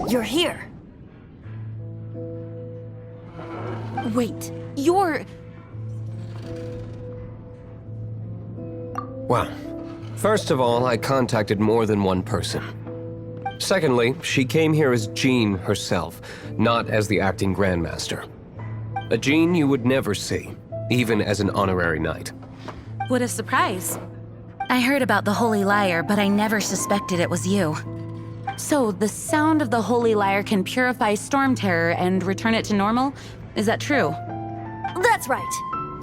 You're here. Wait, you're... Well, first of all, I contacted more than one person. Secondly, she came here as Jean herself, not as the acting Grandmaster. A Jean you would never see, even as an honorary knight. What a surprise. I heard about the Holy Lyre, but I never suspected it was you. So, the sound of the Holy Lyre can purify Storm Terror and return it to normal? Is that true? That's right.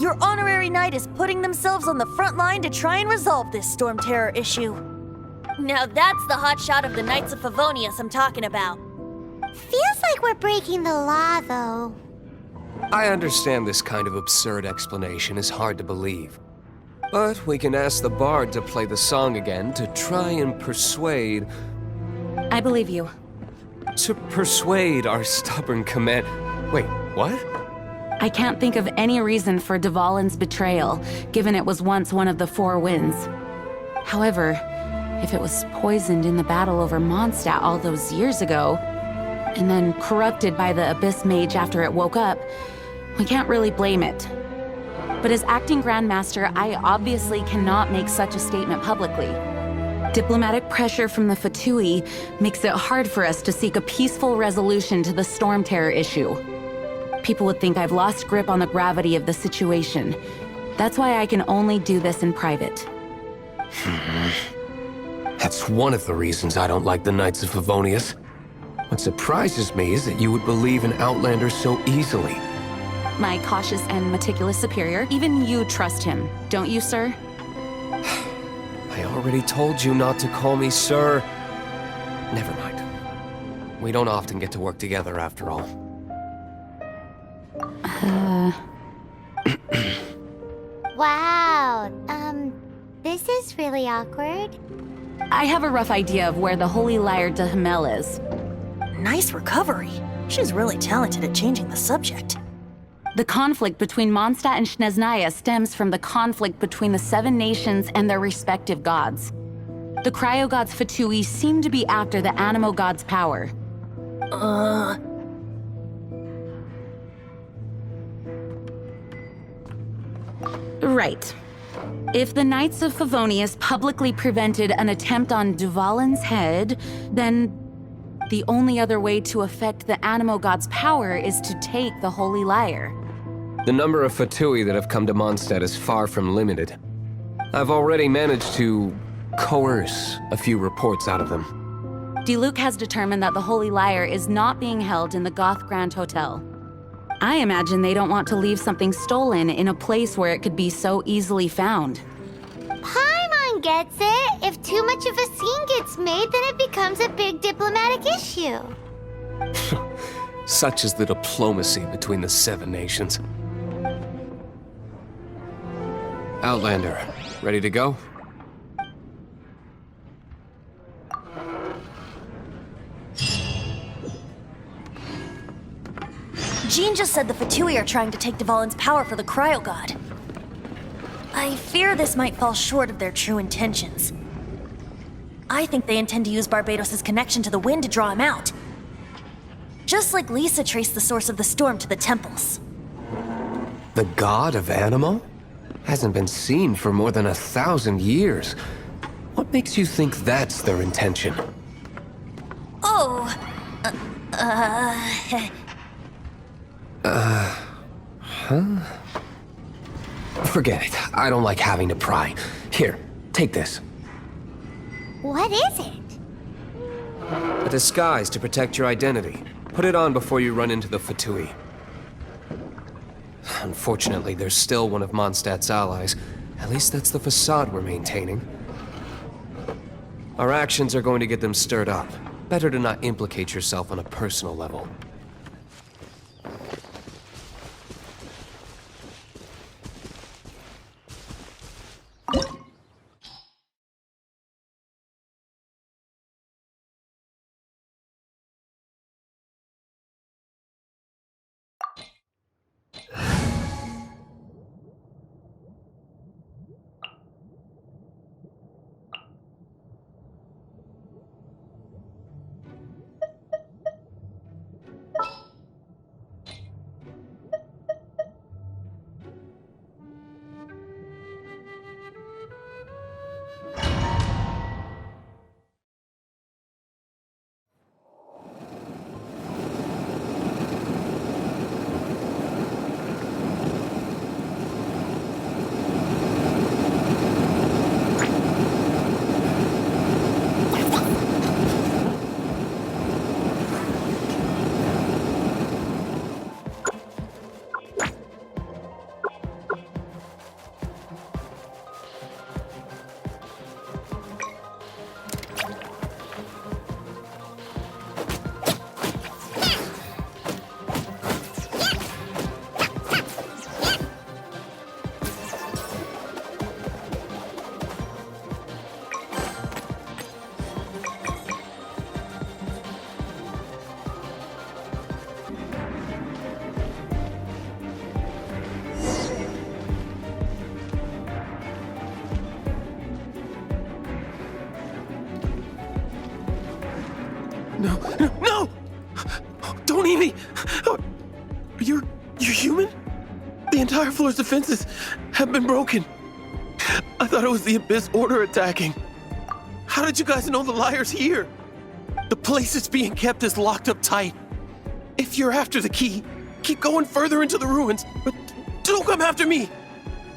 Your honorary knight is putting themselves on the front line to try and resolve this Storm Terror issue. Now that's the hotshot of the Knights of Favonius I'm talking about. Feels like we're breaking the law, though. I understand this kind of absurd explanation is hard to believe. But we can ask the bard to play the song again to try and persuade... I believe you. To persuade our stubborn command... Wait, what? I can't think of any reason for Dvalin's betrayal, given it was once one of the Four Winds. However, if it was poisoned in the battle over Mondstadt all those years ago, and then corrupted by the Abyss Mage after it woke up, we can't really blame it. But as acting Grandmaster, I obviously cannot make such a statement publicly. Diplomatic pressure from the Fatui makes it hard for us to seek a peaceful resolution to the Storm Terror issue. People would think I've lost grip on the gravity of the situation. That's why I can only do this in private. That's one of the reasons I don't like the Knights of Favonius. What surprises me is that you would believe in Outlanders so easily. My cautious and meticulous superior, even you trust him, don't you, sir? I already told you not to call me sir. Never mind. We don't often get to work together after all. Wow, this is really awkward. I have a rough idea of where the Holy Lyre de Himmel is. Nice recovery. She's really talented at changing the subject. The conflict between Mondstadt and Snezhnaya stems from the conflict between the Seven Nations and their respective gods. The cryo-gods Fatui seem to be after the Animo god's power. Right. If the Knights of Favonius publicly prevented an attempt on Dvalin's head, then the only other way to affect the Animo god's power is to take the Holy Lyre. The number of Fatui that have come to Mondstadt is far from limited. I've already managed to coerce a few reports out of them. Diluc has determined that the Holy Lyre is not being held in the Goth Grand Hotel. I imagine they don't want to leave something stolen in a place where it could be so easily found. Paimon gets it. If too much of a scene gets made, then it becomes a big diplomatic issue. Such is the diplomacy between the Seven Nations. Outlander, ready to go? Jean just said the Fatui are trying to take Dvalin's power for the Cryo God. I fear this might fall short of their true intentions. I think they intend to use Barbados' connection to the wind to draw him out. Just like Lisa traced the source of the storm to the temples. The god of Animo? Hasn't been seen for more than 1,000 years. What makes you think that's their intention? Oh, Forget it. I don't like having to pry. Here, take this. What is it? A disguise to protect your identity. Put it on before you run into the Fatui. Unfortunately, there's still one of Mondstadt's allies. At least that's the facade we're maintaining. Our actions are going to get them stirred up. Better to not implicate yourself on a personal level. No, no, no! Don't eat me! You're human? The entire floor's defenses have been broken. I thought it was the Abyss Order attacking. How did you guys know the liar's here? The place it's being kept is locked up tight. If you're after the key, keep going further into the ruins, but don't come after me.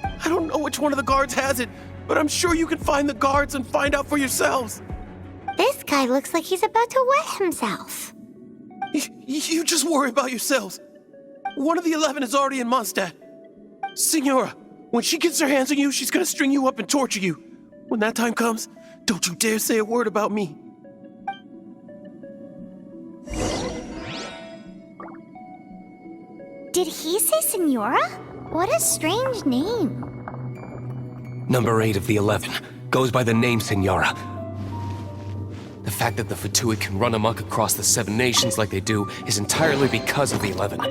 I don't know which one of the guards has it, but I'm sure you can find the guards and find out for yourselves. This guy looks like he's about to wet himself. You just worry about yourselves. One of the 11 is already in Mondstadt. Signora, when she gets her hands on you, she's gonna string you up and torture you. When that time comes, don't you dare say a word about me. Did he say Senora? What a strange name. Number 8 of the 11 goes by the name Senora. The fact that the Fatui can run amok across the 7 nations like they do is entirely because of the 11.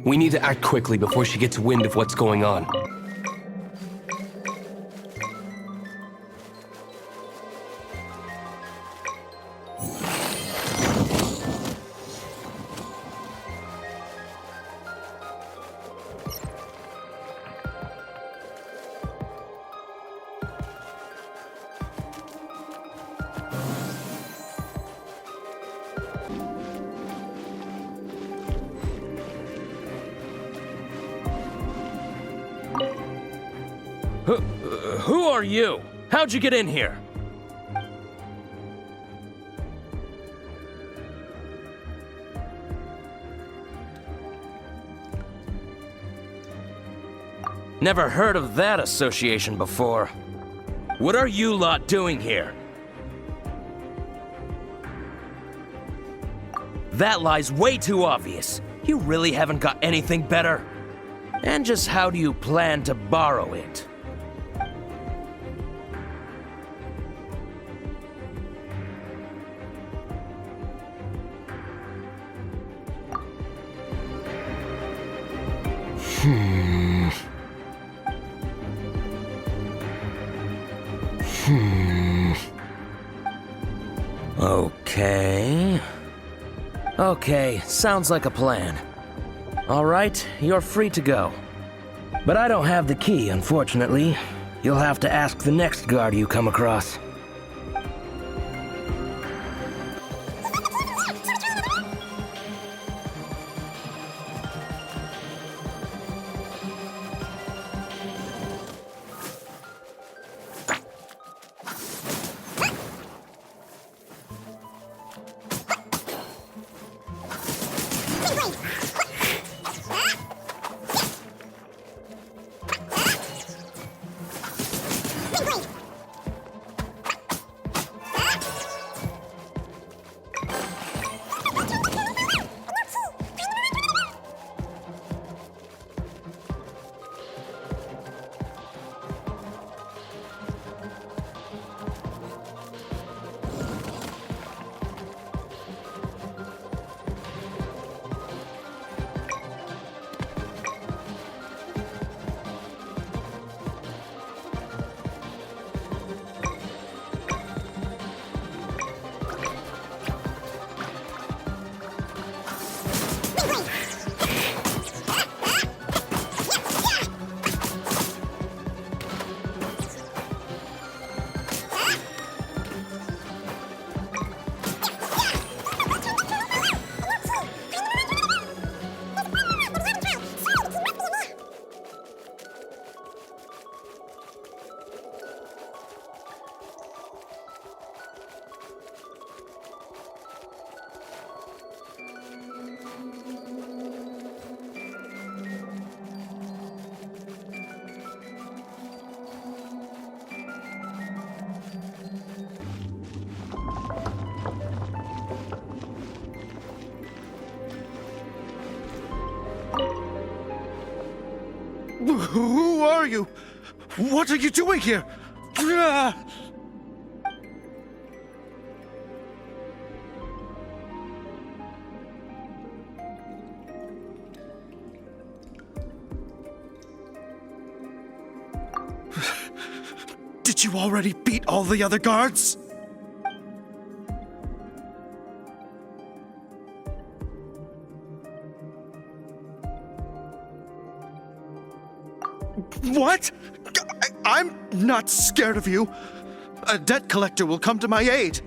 We need to act quickly before she gets wind of what's going on. Who are you? How'd you get in here? Never heard of that association before. What are you lot doing here? That lie's way too obvious. You really haven't got anything better? And just how do you plan to borrow it? Okay, sounds like a plan. All right, you're free to go. But I don't have the key, unfortunately. You'll have to ask the next guard you come across. Who are you? What are you doing here? Did you already beat all the other guards? What? I'm not scared of you. A debt collector will come to my aid.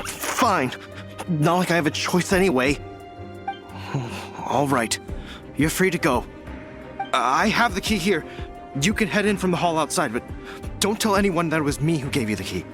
Fine. Not like I have a choice anyway. All right. You're free to go. I have the key here. You can head in from the hall outside, but don't tell anyone that it was me who gave you the key.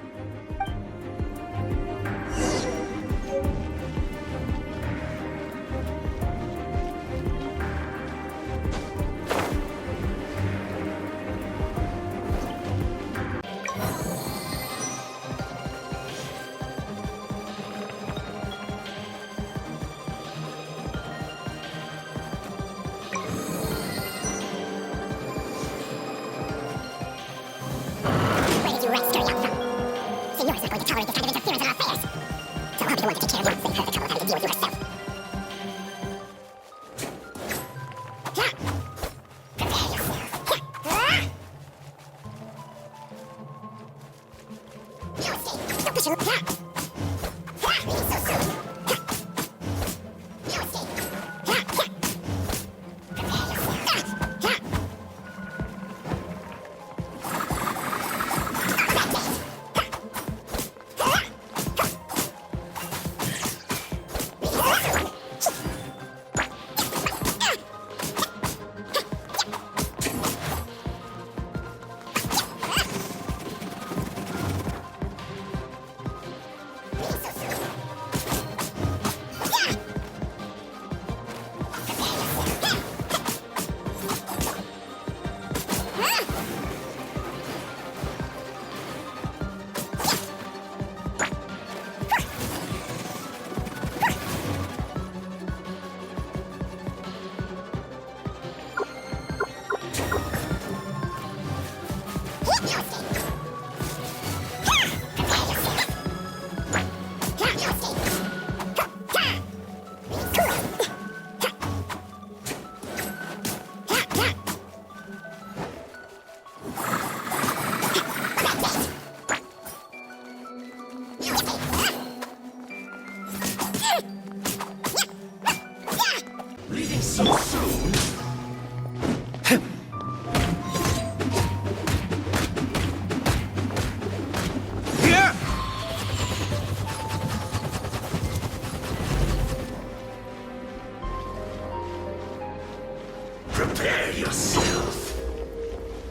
Prepare yourself.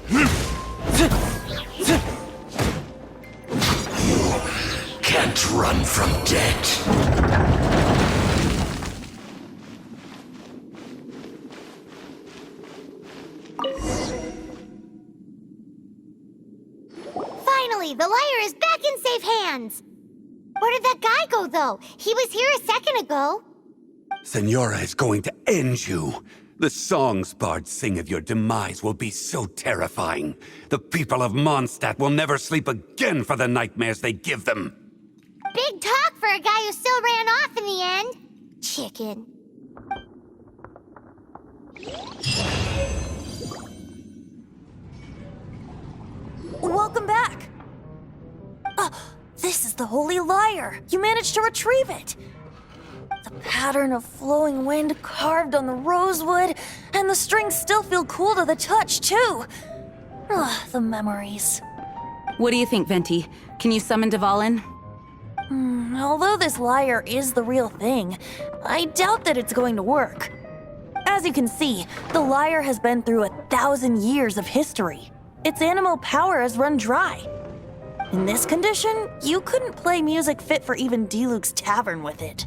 You can't run from debt. Finally, the liar is back in safe hands. Where did that guy go, though? He was here a second ago. Senora is going to end you. The songs bards sing of your demise will be so terrifying. The people of Mondstadt will never sleep again for the nightmares they give them. Big talk for a guy who still ran off in the end. Chicken. Welcome back. This is the Holy Lyre. You managed to retrieve it. The pattern of flowing wind carved on the rosewood, and the strings still feel cool to the touch, too. The memories. What do you think, Venti? Can you summon Dvalin? Although this lyre is the real thing, I doubt that it's going to work. As you can see, the lyre has been through 1,000 years of history. Its animal power has run dry. In this condition, you couldn't play music fit for even Diluc's tavern with it.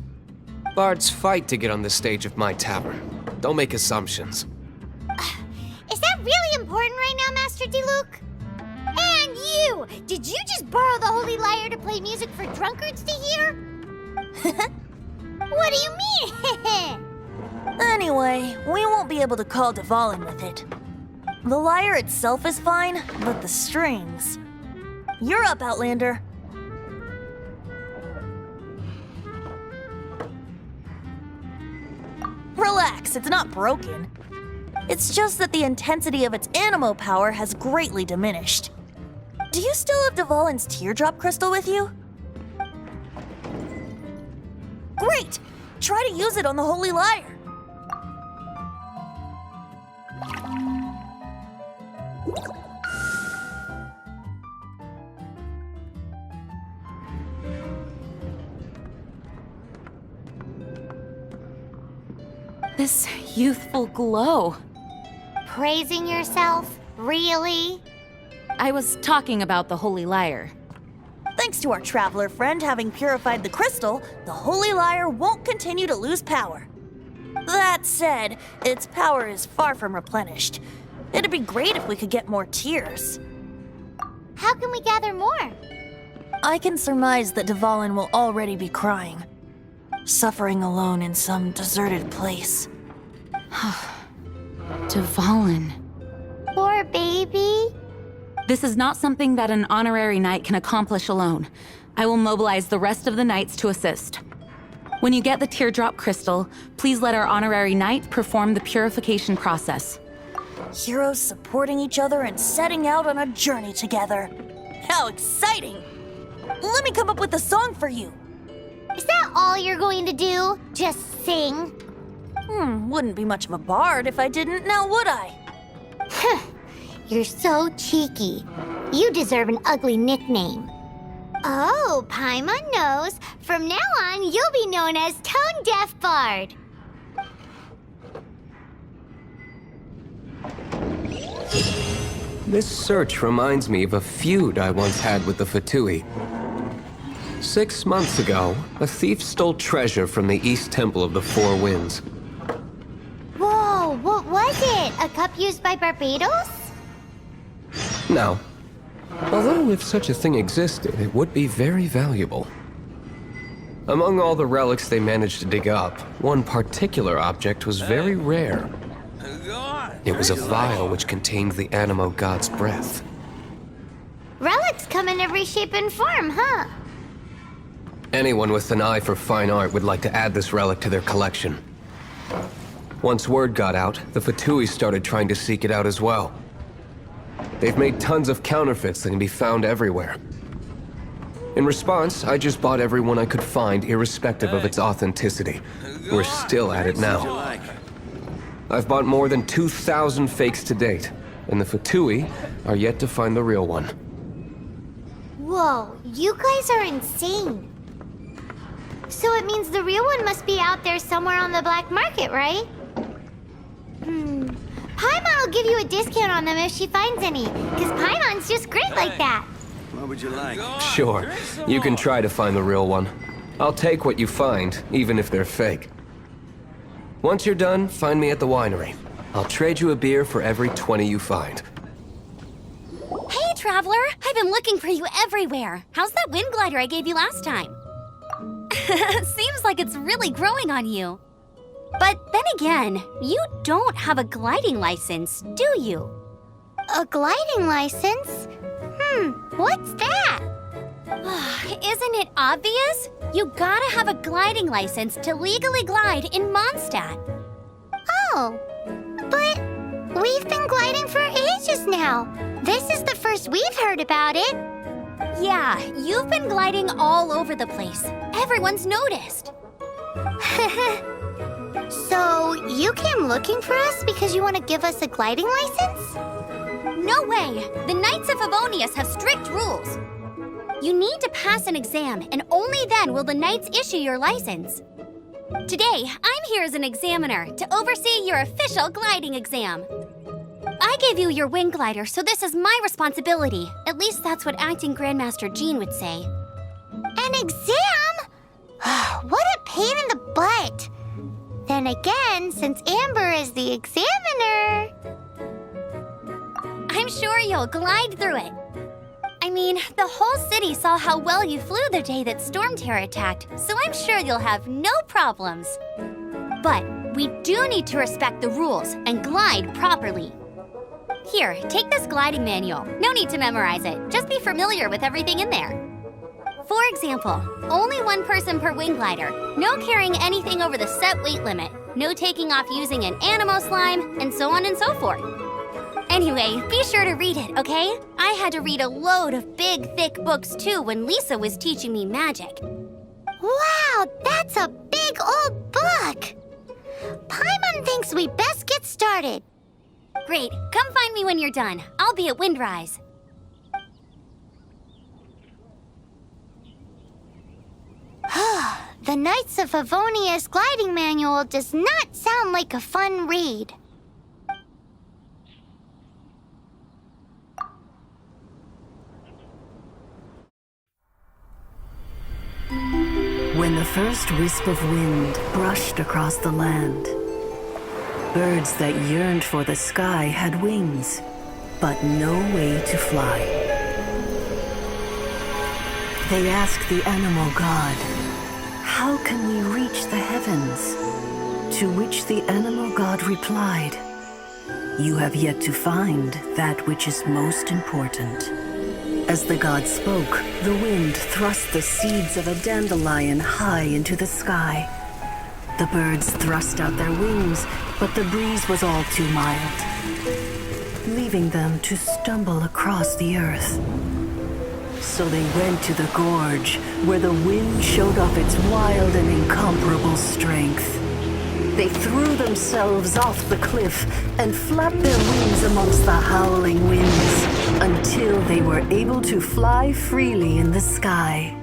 Bards fight to get on the stage of my tavern. Don't make assumptions. Is that really important right now, Master Diluc? And you! Did you just borrow the Holy Lyre to play music for drunkards to hear? What do you mean? Anyway, we won't be able to call Dvalin with it. The lyre itself is fine, but the strings... You're up, Outlander. Relax, it's not broken. It's just that the intensity of its animo power has greatly diminished. Do you still have Dvalin's teardrop crystal with you? Great! Try to use it on the Holy Lyre. This youthful glow. Praising yourself? Really? I was talking about the Holy Lyre. Thanks to our traveler friend having purified the crystal, the Holy Lyre won't continue to lose power. That said, its power is far from replenished. It'd be great if we could get more tears. How can we gather more? I can surmise that Dvalin will already be crying, suffering alone in some deserted place. Dvalin. Poor baby. This is not something that an honorary knight can accomplish alone. I will mobilize the rest of the knights to assist. When you get the teardrop crystal, please let our honorary knight perform the purification process. Heroes supporting each other and setting out on a journey together. How exciting! Let me come up with a song for you. Is that all you're going to do? Just sing? Wouldn't be much of a bard if I didn't, now would I? You're so cheeky. You deserve an ugly nickname. Oh, Paimon knows. From now on, you'll be known as Tone Deaf Bard. This search reminds me of a feud I once had with the Fatui. 6 months ago, a thief stole treasure from the East Temple of the Four Winds. Whoa, what was it? A cup used by Barbados? No. Although if such a thing existed, it would be very valuable. Among all the relics they managed to dig up, one particular object was very rare. It was a vial which contained the Animo god's breath. Relics come in every shape and form, huh? Anyone with an eye for fine art would like to add this relic to their collection. Once word got out, the Fatui started trying to seek it out as well. They've made tons of counterfeits that can be found everywhere. In response, I just bought every one I could find, irrespective of its authenticity. We're still at it now. I've bought more than 2,000 fakes to date, and the Fatui are yet to find the real one. Whoa, you guys are insane. So it means the real one must be out there somewhere on the black market, right? Paimon will give you a discount on them if she finds any, because Paimon's just great like that. What would you like? Sure, you can try to find the real one. I'll take what you find, even if they're fake. Once you're done, find me at the winery. I'll trade you a beer for every 20 you find. Hey, Traveler! I've been looking for you everywhere. How's that wind glider I gave you last time? Seems like it's really growing on you. But then again, you don't have a gliding license, do you? A gliding license? What's that? Isn't it obvious? You gotta have a gliding license to legally glide in Mondstadt. Oh, but we've been gliding for ages now. This is the first we've heard about it. Yeah, you've been gliding all over the place. Everyone's noticed. So, you came looking for us because you want to give us a gliding license? No way! The Knights of Favonius have strict rules. You need to pass an exam, and only then will the Knights issue your license. Today, I'm here as an examiner to oversee your official gliding exam. I gave you your wing glider, so this is my responsibility. At least that's what Acting Grandmaster Jean would say. An exam? What a pain in the butt. Then again, since Amber is the examiner... I'm sure you'll glide through it. I mean, the whole city saw how well you flew the day that Storm Terror attacked, so I'm sure you'll have no problems. But we do need to respect the rules and glide properly. Here, take this gliding manual. No need to memorize it. Just be familiar with everything in there. For example, only one person per wing glider. No carrying anything over the set weight limit. no taking off using an animo slime, and so on and so forth. Anyway, be sure to read it, okay? I had to read a load of big, thick books too when Lisa was teaching me magic. Wow, that's a big old book! Paimon thinks we best get started. Great, come find me when you're done. I'll be at Windrise. The Knights of Favonia's gliding manual does not sound like a fun read. When the first wisp of wind brushed across the land, birds that yearned for the sky had wings, but no way to fly. They asked the animal god, "How can we reach the heavens?" To which the animal god replied, "You have yet to find that which is most important." As the god spoke, the wind thrust the seeds of a dandelion high into the sky. The birds thrust out their wings, but the breeze was all too mild, leaving them to stumble across the earth. So they went to the gorge, where the wind showed off its wild and incomparable strength. They threw themselves off the cliff and flapped their wings amongst the howling winds until they were able to fly freely in the sky.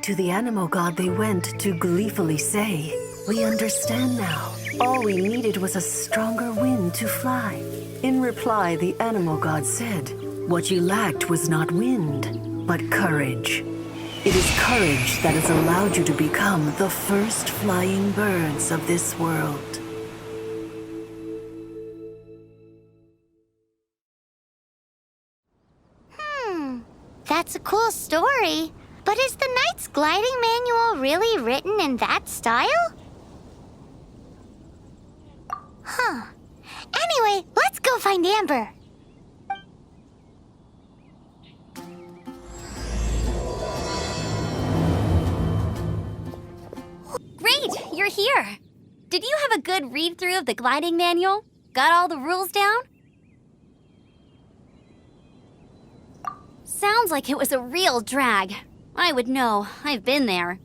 To the animal god they went to gleefully say, "We understand now. All we needed was a stronger wind to fly." In reply, the animal god said, "What you lacked was not wind, but courage. It is courage that has allowed you to become the first flying birds of this world." That's a cool story. But is the Knight's gliding manual really written in that style? Anyway, let's go find Amber. Great, you're here. Did you have a good read-through of the gliding manual? Got all the rules down? Sounds like it was a real drag. I would know. I've been there.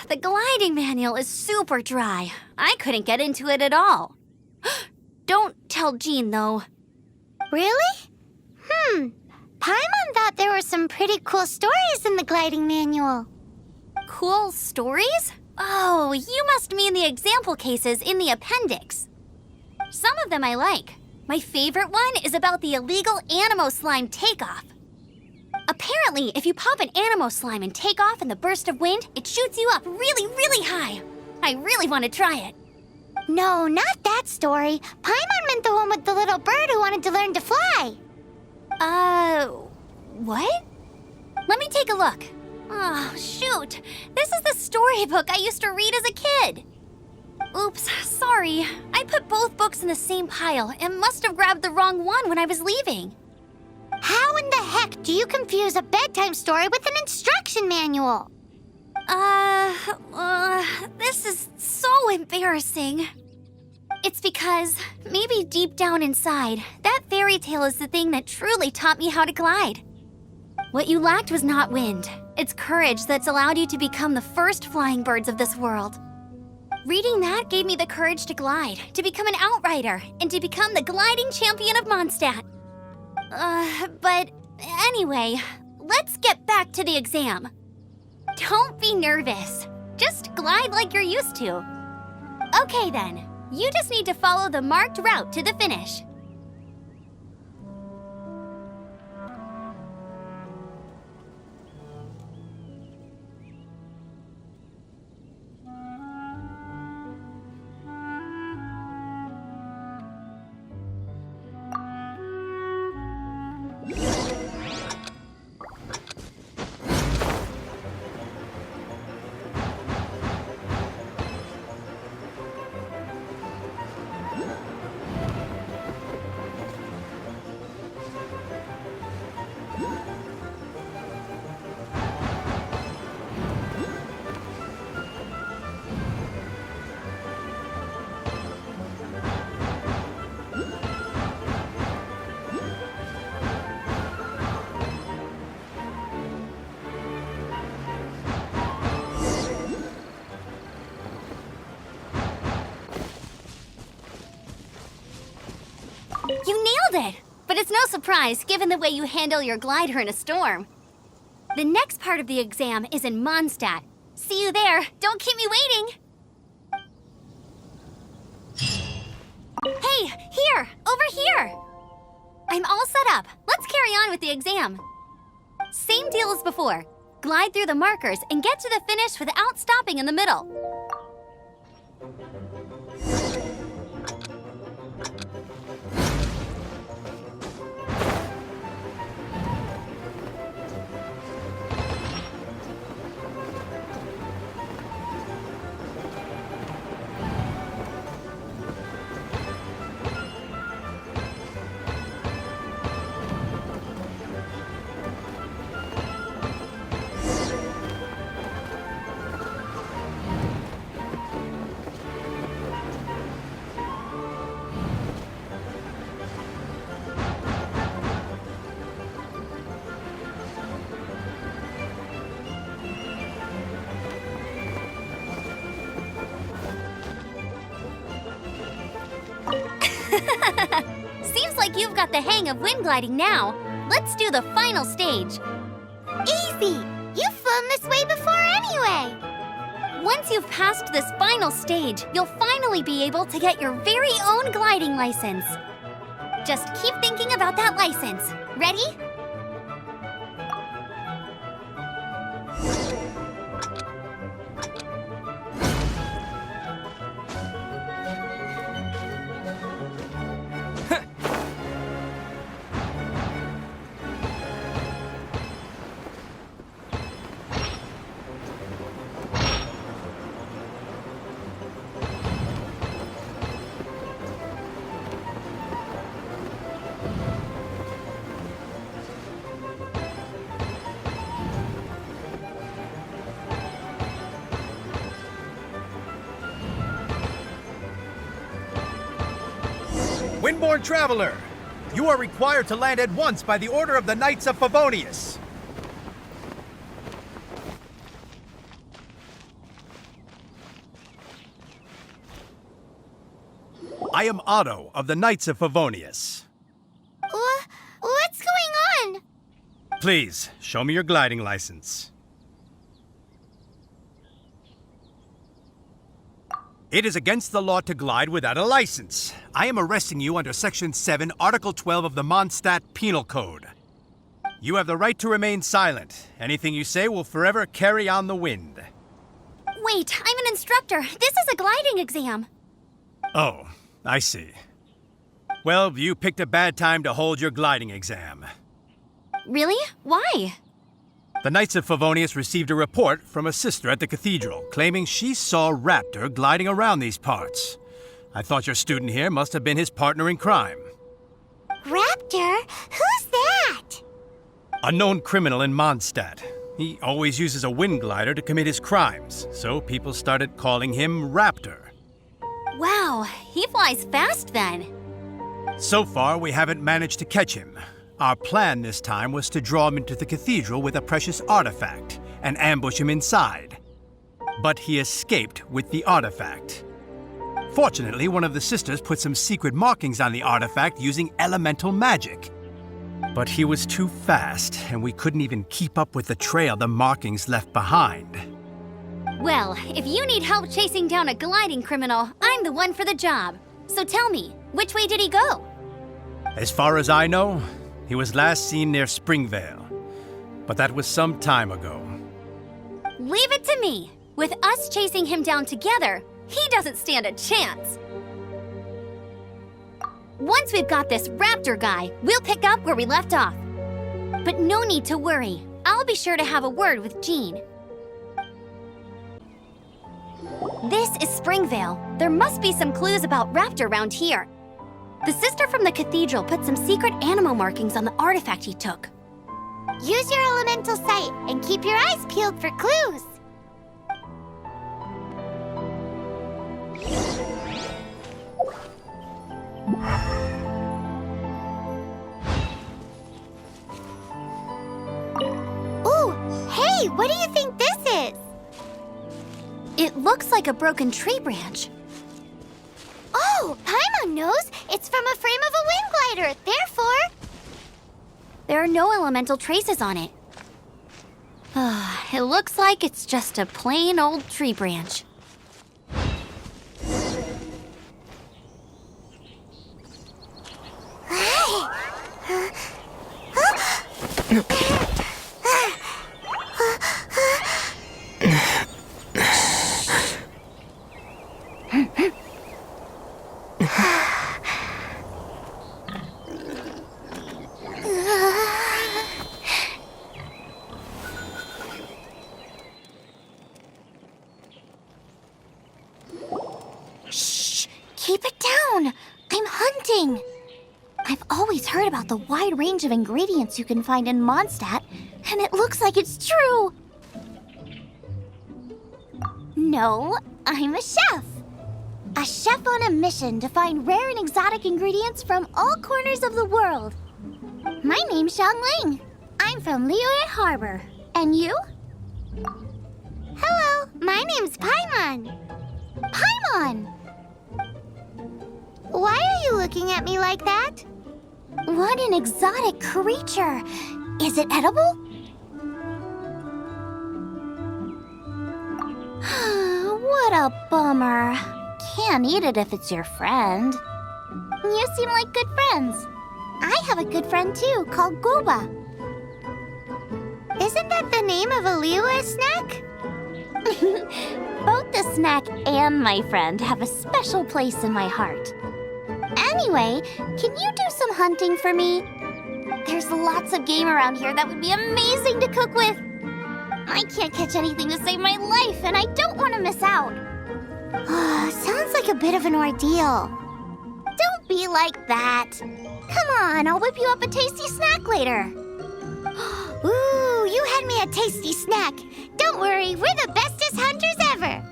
The gliding manual is super dry. I couldn't get into it at all. Don't tell Jean, though. Really? Paimon thought there were some pretty cool stories in the gliding manual. Cool stories? Oh, you must mean the example cases in the appendix. Some of them I like. My favorite one is about the illegal animo slime takeoff. Apparently, if you pop an animo slime and take off in the burst of wind, it shoots you up really, really high. I really want to try it. No, not that story. Paimon meant the one with the little bird who wanted to learn to fly. What? Let me take a look. Oh, shoot. This is the storybook I used to read as a kid. Oops, sorry. I put both books in the same pile and must have grabbed the wrong one when I was leaving. How in the heck do you confuse a bedtime story with an instruction manual? This is so embarrassing. It's because, maybe deep down inside, that fairy tale is the thing that truly taught me how to glide. What you lacked was not wind. It's courage that's allowed you to become the first flying birds of this world. Reading that gave me the courage to glide, to become an outrider, and to become the gliding champion of Mondstadt. But anyway, let's get back to the exam. Don't be nervous. Just glide like you're used to. Okay then, you just need to follow the marked route to the finish. nailed it! But it's no surprise, given the way you handle your glider in a storm. The next part of the exam is in Mondstadt. See you there. Don't keep me waiting. Hey, here! Over here! I'm all set up. Let's carry on with the exam. Same deal as before. Glide through the markers and get to the finish without stopping in the middle. Seems like you've got the hang of wind gliding now. Let's do the final stage. Easy! You've flown this way before anyway! Once you've passed this final stage, you'll finally be able to get your very own gliding license. Just keep thinking about that license. Ready? Windborne Traveler, you are required to land at once by the order of the Knights of Favonius. I am Otto of the Knights of Favonius. What's going on? Please, show me your gliding license. It is against the law to glide without a license. I am arresting you under Section 7, Article 12 of the Mondstadt Penal Code. You have the right to remain silent. Anything you say will forever carry on the wind. Wait, I'm an instructor. This is a gliding exam. Oh, I see. Well, you picked a bad time to hold your gliding exam. Really? Why? The Knights of Favonius received a report from a sister at the cathedral claiming she saw Raptor gliding around these parts. I thought your student here must have been his partner in crime. Raptor? Who's that? A known criminal in Mondstadt. He always uses a wind glider to commit his crimes, so people started calling him Raptor. Wow, he flies fast then. So far, we haven't managed to catch him. Our plan this time was to draw him into the cathedral with a precious artifact and ambush him inside. But he escaped with the artifact. Fortunately, one of the sisters put some secret markings on the artifact using elemental magic. But he was too fast, and we couldn't even keep up with the trail the markings left behind. Well, if you need help chasing down a gliding criminal, I'm the one for the job. So tell me, which way did he go? As far as I know, he was last seen near Springvale. But that was some time ago. Leave it to me. With us chasing him down together, he doesn't stand a chance. Once we've got this Raptor guy, we'll pick up where we left off. But no need to worry. I'll be sure to have a word with Jean. This is Springvale. There must be some clues about Raptor around here. The sister from the cathedral put some secret animal markings on the artifact he took. Use your elemental sight and keep your eyes peeled for clues. Ooh, hey, what do you think this is? It looks like a broken tree branch. Oh, Paimon knows. It's from a frame of a wind outrider, therefore... There are no elemental traces on it. It looks like it's just a plain old tree branch. Shh! Keep it down! I'm hunting! I've always heard about the wide range of ingredients you can find in Mondstadt, and it looks like it's true! No, I'm a chef! A chef on a mission to find rare and exotic ingredients from all corners of the world. My name's Xiangling. I'm from Liyue Harbor. And you? Hello, my name's Paimon. Paimon! Why are you looking at me like that? What an exotic creature! Is it edible? What a bummer. Can't eat it if it's your friend. You seem like good friends. I have a good friend too, called Goba. Isn't that the name of a Liyue snack? Both the snack and my friend have a special place in my heart. Anyway, can you do some hunting for me? There's lots of game around here that would be amazing to cook with. I can't catch anything to save my life, and I don't want to miss out. Sounds like a bit of an ordeal. Don't be like that. Come on, I'll whip you up a tasty snack later. Ooh, you had me a tasty snack. Don't worry, we're the bestest hunters ever.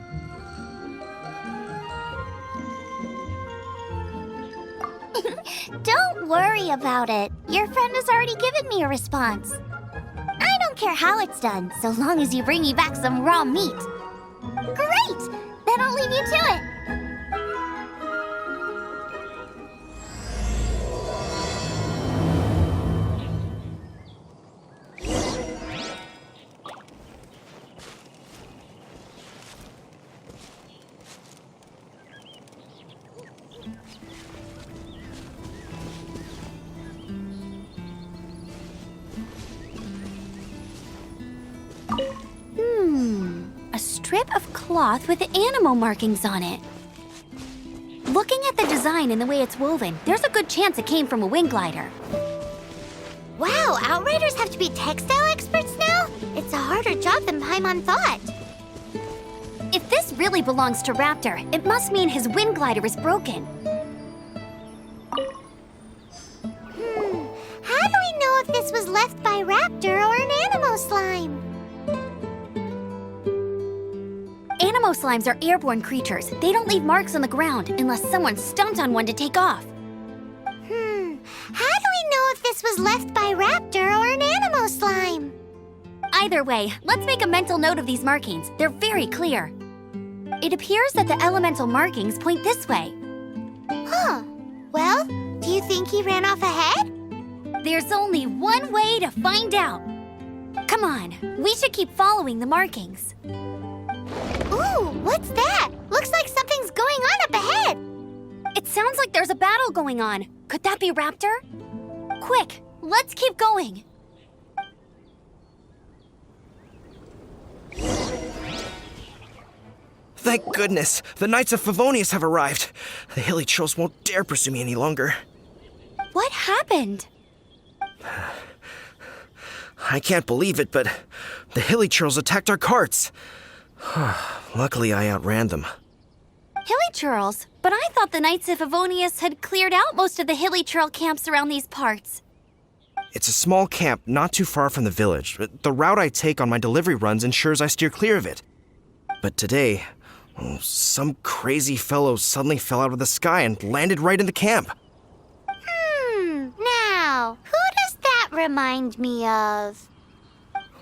Don't worry about it. Your friend has already given me a response. I don't care how it's done, so long as you bring me back some raw meat. Great! Then I'll leave you to it. A strip of cloth with animal markings on it. Looking at the design and the way it's woven, there's a good chance it came from a wing glider. Wow, Outriders have to be textile experts now? It's a harder job than Paimon thought. If this really belongs to Raptor, it must mean his wind glider is broken. How do we know if this was left by Raptor or an Animo slime? Animo slimes are airborne creatures. They don't leave marks on the ground unless someone stomped on one to take off. How do we know if this was left by Raptor or an Animo slime? Either way, let's make a mental note of these markings. They're very clear. It appears that the elemental markings point this way. Huh. Well, do you think he ran off ahead? There's only one way to find out. Come on, we should keep following the markings. Ooh, what's that? Looks like something's going on up ahead. It sounds like there's a battle going on. Could that be Raptor? Quick, let's keep going. Thank goodness, the Knights of Favonius have arrived. The hilly trolls won't dare pursue me any longer. What happened? I can't believe it, but the hilly trolls attacked our carts. Luckily, I outran them. Hilly Churls? But I thought the Knights of Favonius had cleared out most of the Hilly Churl camps around these parts. It's a small camp not too far from the village. The route I take on my delivery runs ensures I steer clear of it. But today, some crazy fellow suddenly fell out of the sky and landed right in the camp. Now, who does that remind me of?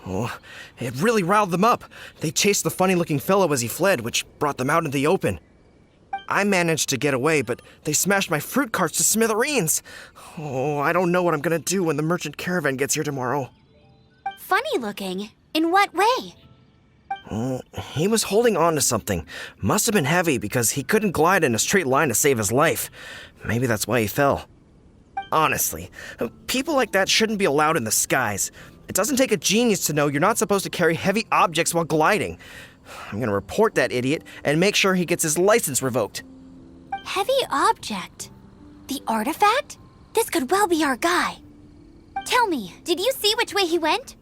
Oh, it really riled them up. They chased the funny-looking fellow as he fled, which brought them out in the open. I managed to get away, but they smashed my fruit carts to smithereens. Oh, I don't know what I'm gonna do when the merchant caravan gets here tomorrow. Funny looking. In what way? He was holding on to something. Must have been heavy because he couldn't glide in a straight line to save his life. Maybe that's why he fell. Honestly, people like that shouldn't be allowed in the skies. It doesn't take a genius to know you're not supposed to carry heavy objects while gliding. I'm gonna report that idiot and make sure he gets his license revoked. Heavy object? The artifact? This could well be our guy. Tell me, did you see which way he went?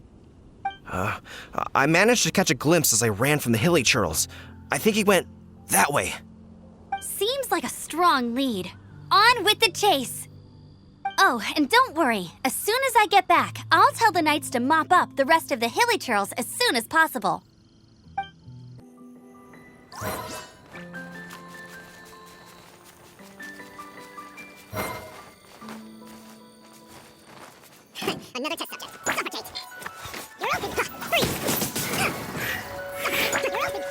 I managed to catch a glimpse as I ran from the hilly churls. I think he went that way. Seems like a strong lead. On with the chase! Oh, and don't worry. As soon as I get back, I'll tell the knights to mop up the rest of the hilly churls as soon as possible. Another test subject. Suffocate. You're open. Freeze. You're open.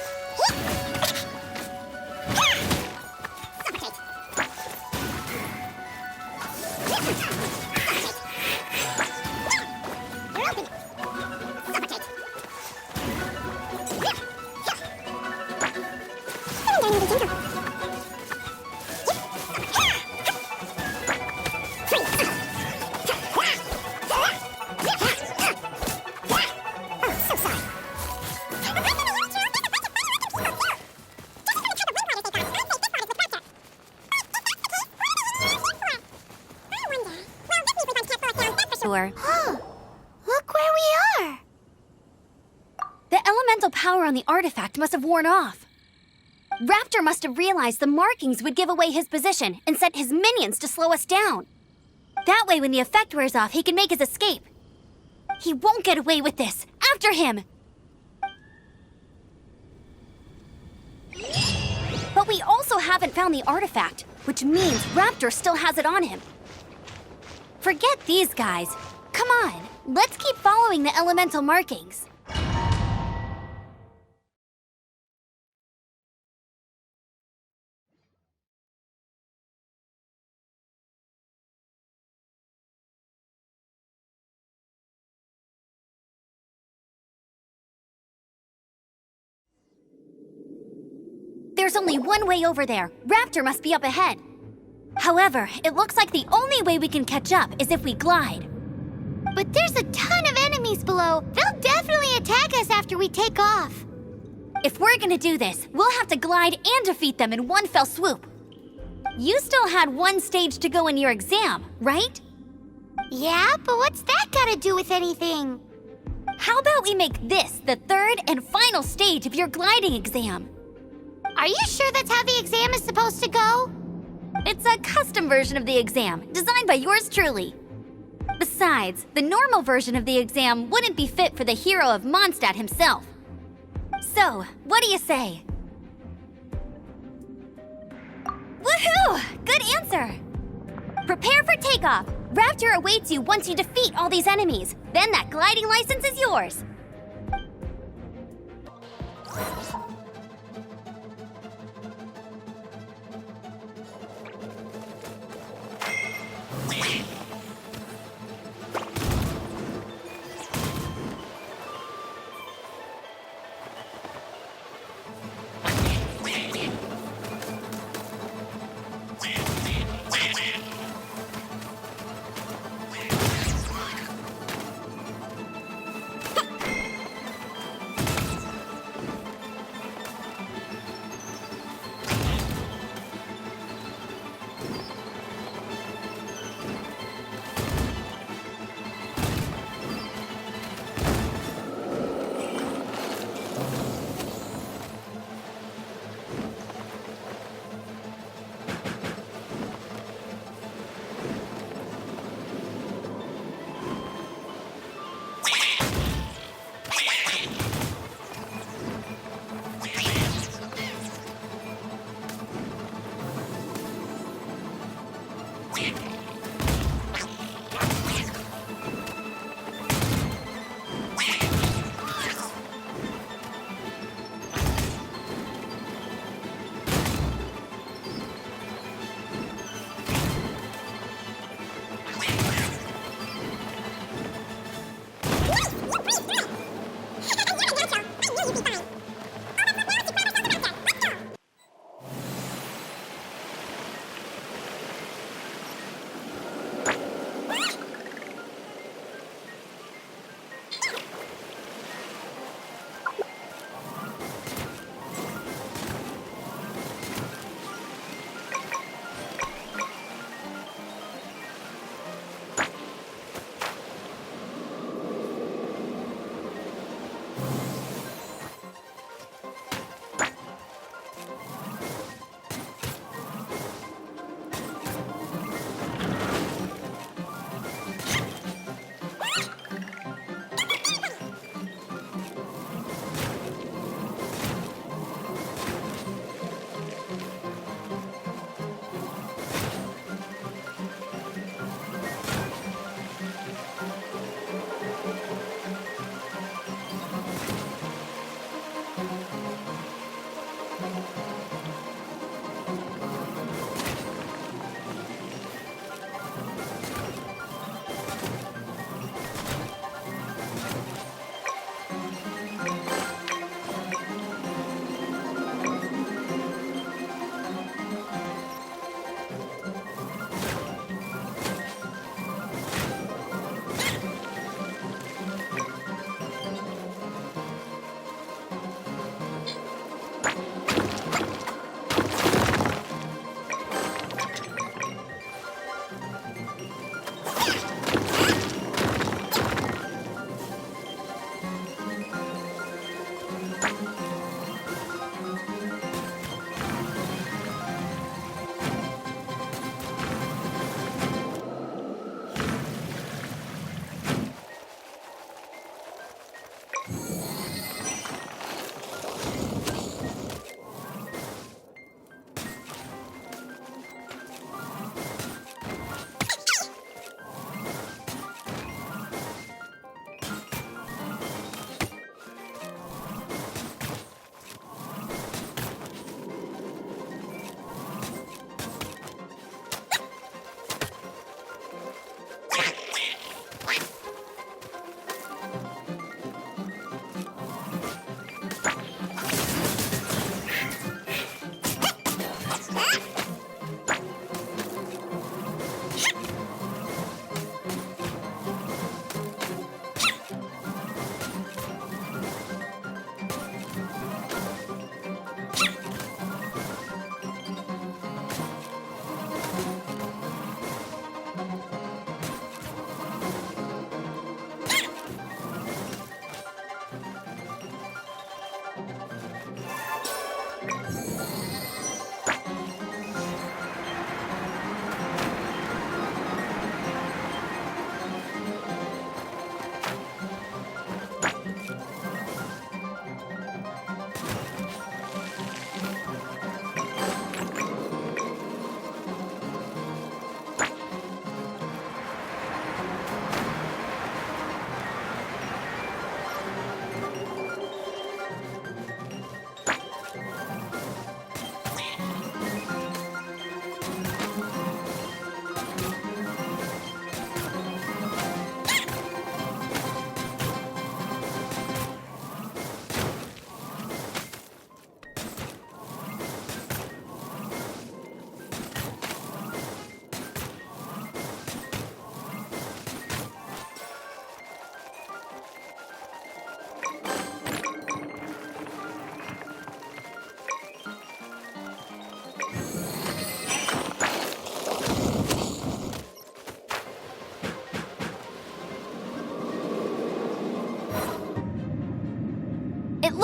Suffocate. You're open. Suffocate. Look where we are! The elemental power on the artifact must have worn off. Raptor must have realized the markings would give away his position and sent his minions to slow us down. That way, when the effect wears off, he can make his escape. He won't get away with this. After him! But we also haven't found the artifact, which means Raptor still has it on him. Forget these guys. Come on, let's keep following the elemental markings. There's only one way over there. Raptor must be up ahead. However, it looks like the only way we can catch up is if we glide. But there's a ton of enemies below. They'll definitely attack us after we take off. If we're gonna do this, we'll have to glide and defeat them in one fell swoop. You still had one stage to go in your exam, right? Yeah, but what's that gotta do with anything? How about we make this the third and final stage of your gliding exam? Are you sure that's how the exam is supposed to go? It's a custom version of the exam, designed by yours truly. Besides, the normal version of the exam wouldn't be fit for the hero of Mondstadt himself. So, what do you say? Woohoo! Good answer! Prepare for takeoff. Raptor awaits you once you defeat all these enemies. Then that gliding license is yours.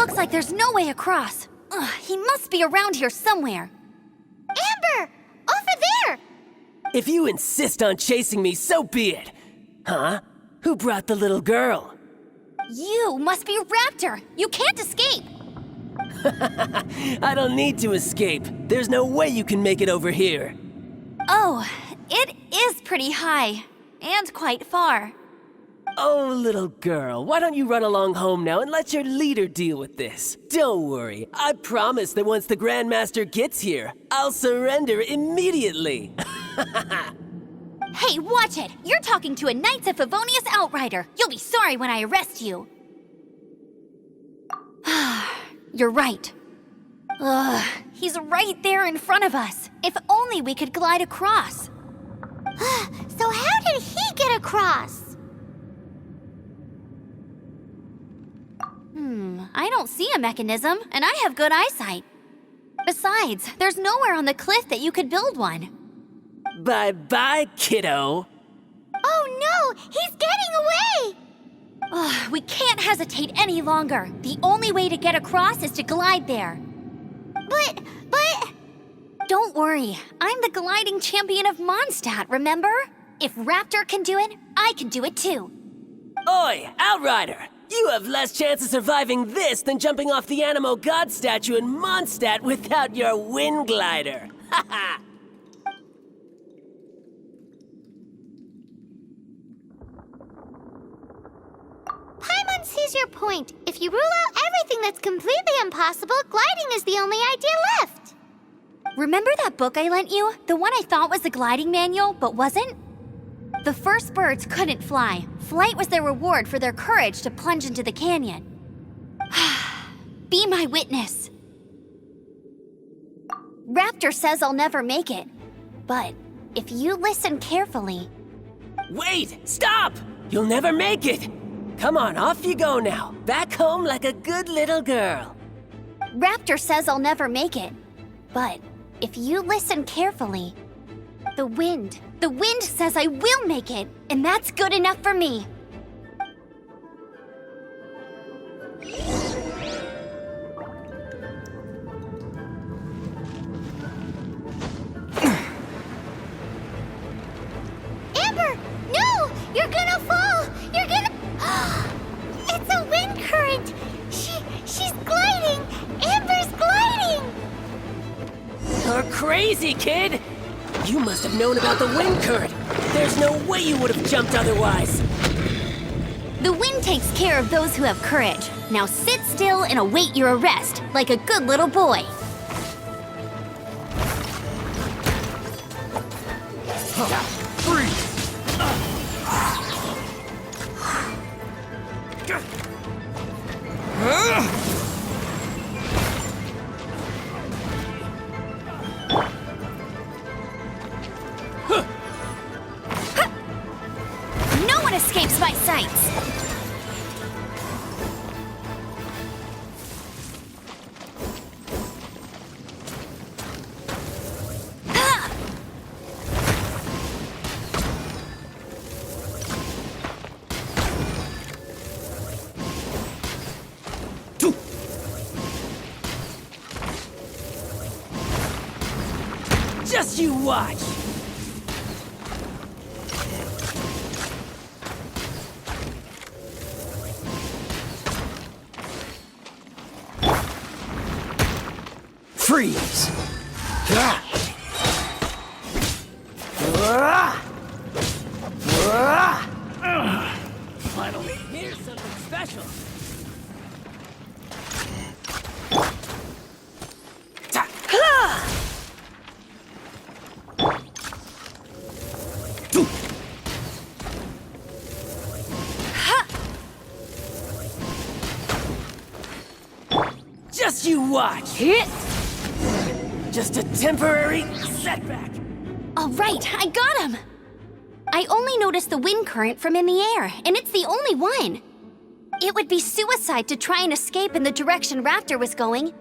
looks like there's no way across. Ugh, he must be around here somewhere. Amber! Over there! If you insist on chasing me, so be it. Huh? Who brought the little girl? You must be Raptor. You can't escape. I don't need to escape. There's no way you can make it over here. Oh, it is pretty high. And quite far. Oh, little girl, why don't you run along home now and let your leader deal with this? Don't worry, I promise that once the Grandmaster gets here, I'll surrender immediately. Hey, watch it! You're talking to a Knights of Favonius outrider. You'll be sorry when I arrest you. You're right. Ugh, he's right there in front of us. If only we could glide across. So how did he get across? I don't see a mechanism, and I have good eyesight. Besides, there's nowhere on the cliff that you could build one. Bye-bye, kiddo. Oh no! He's getting away! Ugh, we can't hesitate any longer. The only way to get across is to glide there. But... Don't worry, I'm the gliding champion of Mondstadt, remember? If Raptor can do it, I can do it too. Oi, Outrider! You have less chance of surviving this than jumping off the Animo God statue in Mondstadt without your wind glider. Haha! Paimon sees your point. If you rule out everything that's completely impossible, gliding is the only idea left. Remember that book I lent you? The one I thought was the gliding manual, but wasn't? The first birds couldn't fly. Flight was their reward for their courage to plunge into the canyon. Be my witness. Raptor says I'll never make it. But if you listen carefully... Wait! Stop! You'll never make it! Come on, off you go now. Back home like a good little girl. Raptor says I'll never make it. But if you listen carefully... The wind says I will make it, and that's good enough for me. Amber! No! You're gonna fall! You're gonna... It's a wind current! She's gliding! Amber's gliding! You're crazy, kid! You must have known about the wind current. There's no way you would have jumped otherwise. The wind takes care of those who have courage. Now sit still and await your arrest, like a good little boy. No one escapes my sights. Just you watch! Freeze! Finally, here's something special! Just you watch! Just a temporary setback! All right, I got him! I only noticed the wind current from in the air, and it's the only one. It would be suicide to try and escape in the direction Raptor was going.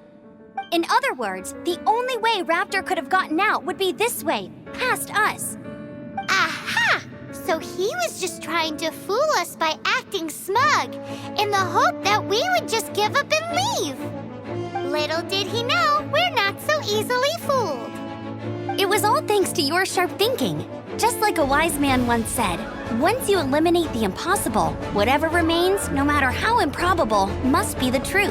In other words, the only way Raptor could have gotten out would be this way, past us. Aha! So So he was just trying to fool us by acting smug, in the hope that we would just give up and leave. Little did he know, we're not so easily fooled. It was all thanks to your sharp thinking. Just like a wise man once said, once you eliminate the impossible, whatever remains, no matter how improbable, must be the truth.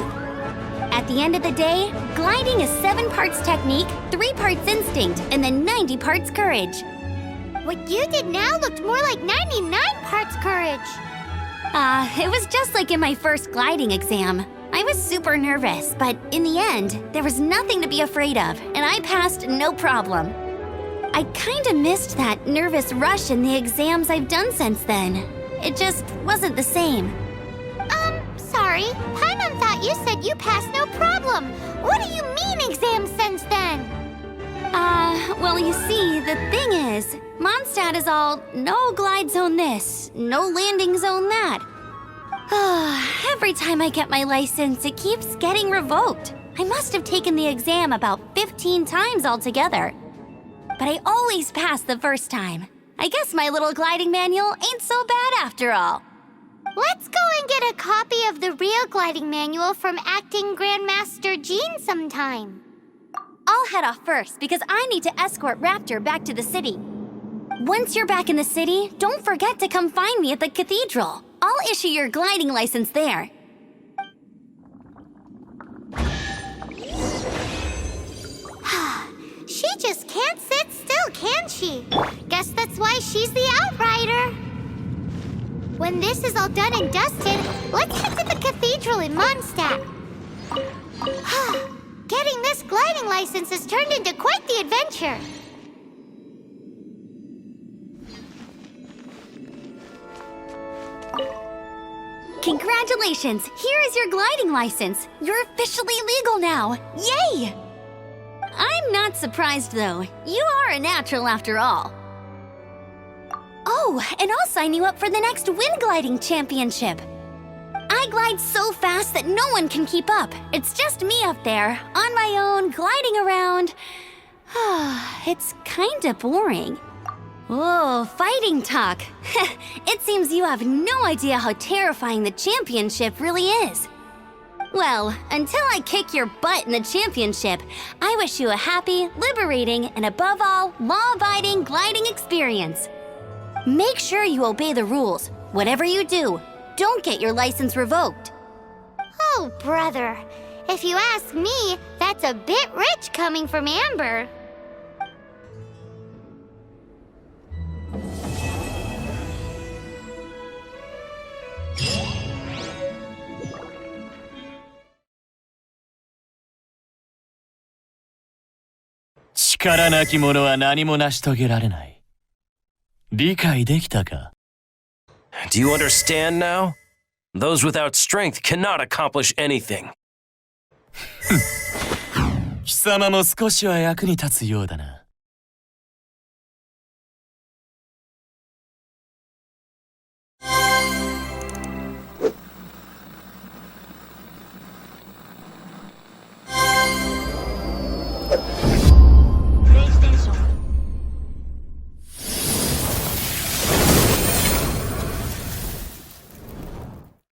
At the end of the day, gliding is 7 parts technique, 3 parts instinct, and then 90 parts courage. What you did now looked more like 99 parts courage. It was just like in my first gliding exam. I was super nervous, but in the end, there was nothing to be afraid of, and I passed no problem. I kinda missed that nervous rush in the exams I've done since then. It just wasn't the same. Sorry. Paimon thought you said you passed no problem. What do you mean exams since then? Well, you see, the thing is, Mondstadt is all no glide zone this, no landing zone that. Every time I get my license, it keeps getting revoked. I must have taken the exam about 15 times altogether. But I always pass the first time. I guess my little gliding manual ain't so bad after all. Let's go and get a copy of the real gliding manual from Acting Grandmaster Jean sometime. I'll head off first because I need to escort Raptor back to the city. Once you're back in the city, don't forget to come find me at the cathedral. I'll issue your gliding license there. She just can't sit still, can she? Guess that's why she's the Outrider. When this is all done and dusted, let's head to the cathedral in Mondstadt. Getting this gliding license has turned into quite the adventure. Congratulations! Here is your gliding license. You're officially legal now. Yay! I'm not surprised, though. You are a natural after all. Oh, and I'll sign you up for the next wind gliding championship. I glide so fast that no one can keep up. It's just me up there, on my own, gliding around. It's kinda boring. Oh, fighting talk. It seems you have no idea how terrifying the championship really is. Well, until I kick your butt in the championship, I wish you a happy, liberating, and above all, law-abiding gliding experience. Make sure you obey the rules. Whatever you do, don't get your license revoked. Oh, brother. If you ask me, that's a bit rich coming from Amber.力なき者は何も成し遂げられない。理解できたか? Do you understand now? Those without strength cannot accomplish anything. 貴様も少しは役に立つようだな。